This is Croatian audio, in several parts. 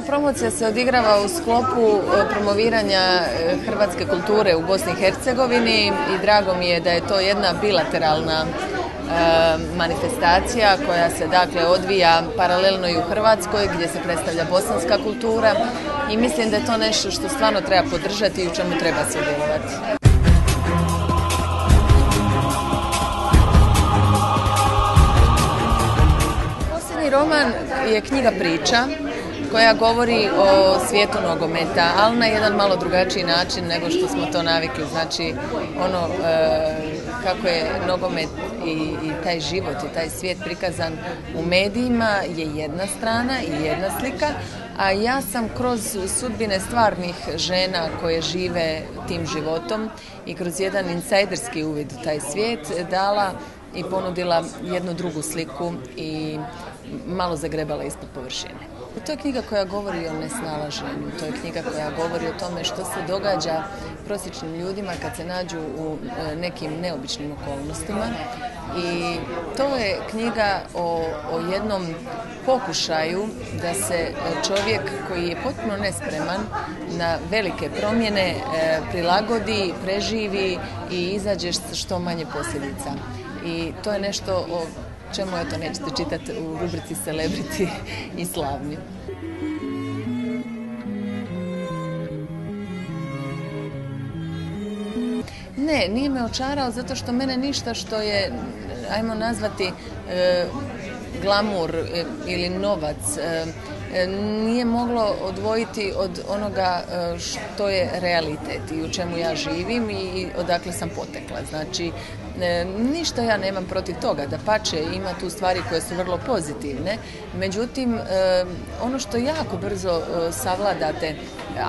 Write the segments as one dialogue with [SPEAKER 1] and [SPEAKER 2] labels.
[SPEAKER 1] promocija se odigrava u sklopu promoviranja hrvatske kulture u Bosni i Hercegovini i drago mi je da je to jedna bilateralna manifestacija koja se dakle odvija paralelno i u Hrvatskoj gdje se predstavlja bosanska kultura i mislim da je to nešto što stvarno treba podržati i u čemu treba sudjelovati. Posljednji roman je knjiga priča koja govori o svijetu nogometa, ali na jedan malo drugačiji način nego što smo to navikli. Znači, ono kako je nogomet i taj život i taj svijet prikazan u medijima je jedna strana i jedna slika, a ja sam kroz sudbine stvarnih žena koje žive tim životom i kroz jedan insajderski uvid u taj svijet dala i ponudila jednu drugu sliku i malo zagrebala ispod površine. To je knjiga koja govori o nesnalaženju, to je knjiga koja govori o tome što se događa prosječnim ljudima kad se nađu u nekim neobičnim okolnostima i to je knjiga o jednom pokušaju da se čovjek koji je potpuno nespreman na velike promjene prilagodi, preživi i izađe što manje posljedica. I to je nešto o čemu eto nećete čitati u rubrici Celebrity i slavni. Ne, nije me očarao zato što mene ništa što je, ajmo nazvati, glamur ili novac, nije moglo odvojiti od onoga što je realitet i u čemu ja živim i odakle sam potekla. Znači, ništa ja nemam protiv toga, dapače, ima tu stvari koje su vrlo pozitivne, međutim, ono što jako brzo savladate,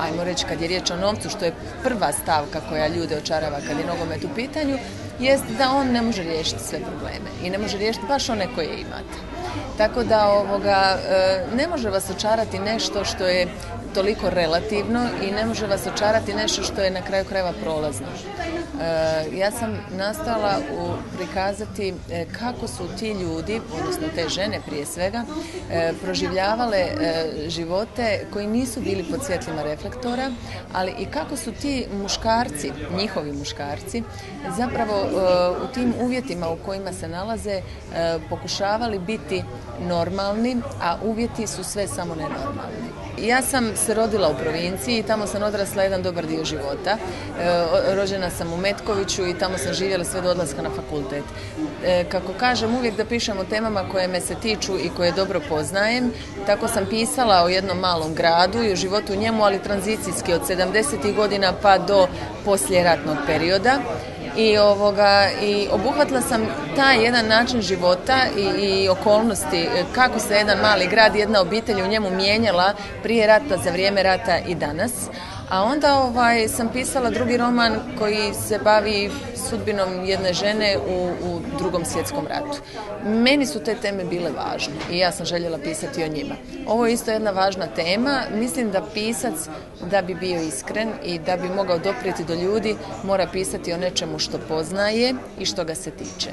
[SPEAKER 1] ajmo reći kad je riječ o novcu, što je prva stavka koja ljude očarava kad je nogomet u pitanju, jest da on ne može riješiti sve probleme i ne može riješiti baš one koje imate. Tako da ne može vas očarati nešto što je toliko relativno i ne može vas očarati nešto što je na kraju krajeva prolazno. Ja sam nastojala prikazati kako su ti ljudi, odnosno te žene prije svega, proživljavale živote koji nisu bili pod svjetlima reflektora, ali i kako su ti muškarci, njihovi muškarci, zapravo u tim uvjetima u kojima se nalaze pokušavali biti normalni, a uvjeti su sve samo nenormalni. Ja sam se rodila u provinciji i tamo sam odrasla jedan dobar dio života. Rođena sam u Metkoviću i tamo sam živjela sve do odlaska na fakultet. Kako kažem uvijek da pišem o temama koje me se tiču i koje dobro poznajem, tako sam pisala o jednom malom gradu i o životu u njemu, ali tranzicijski od 70. godina pa do poslijeratnog perioda. I obuhvatila sam taj jedan način života i okolnosti kako se jedan mali grad, jedna obitelj u njemu mijenjala prije rata, za vrijeme rata i danas. A onda sam pisala drugi roman koji se bavi sudbinom jedne žene u Drugom svjetskom ratu. Meni su te teme bile važne i ja sam željela pisati o njima. Ovo je isto jedna važna tema. Mislim da pisac, da bi bio iskren i da bi mogao doprijeti do ljudi, mora pisati o nečemu što poznaje i što ga se tiče.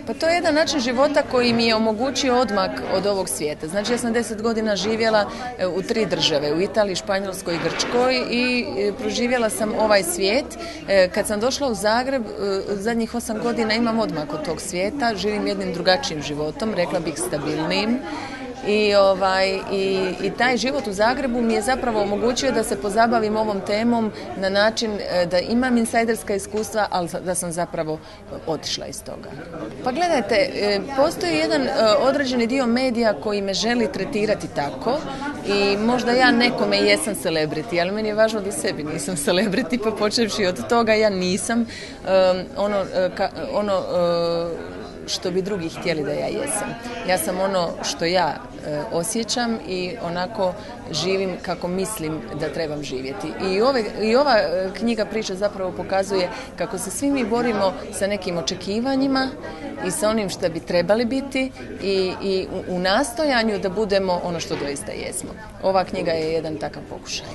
[SPEAKER 1] Pa to je jedan način života koji mi je omogućio odmak od ovog svijeta. Znači, ja sam 10 godina živjela u 3 države, u Italiji, Španjolskoj i Grčkoj i proživjela sam ovaj svijet. Kad sam došla u Zagreb, zadnjih 8 godina imam odmak od tog svijeta, živim jednim drugačijim životom, rekla bih stabilnijim. I taj život u Zagrebu mi je zapravo omogućio da se pozabavim ovom temom na način da imam insajderska iskustva, ali da sam zapravo otišla iz toga. Pa gledajte, postoji jedan određeni dio medija koji me želi tretirati tako i možda ja nekome jesam celebrity, ali meni je važno da sebi nisam celebrity, pa počevši od toga ja nisam ono što bi drugi htjeli da ja jesam. Ja sam ono što ja osjećam i onako živim kako mislim da trebam živjeti. I ova knjiga priča zapravo pokazuje kako se svi mi borimo sa nekim očekivanjima i sa onim što bi trebali biti i u nastojanju da budemo ono što doista jesmo. Ova knjiga je jedan takav pokušaj.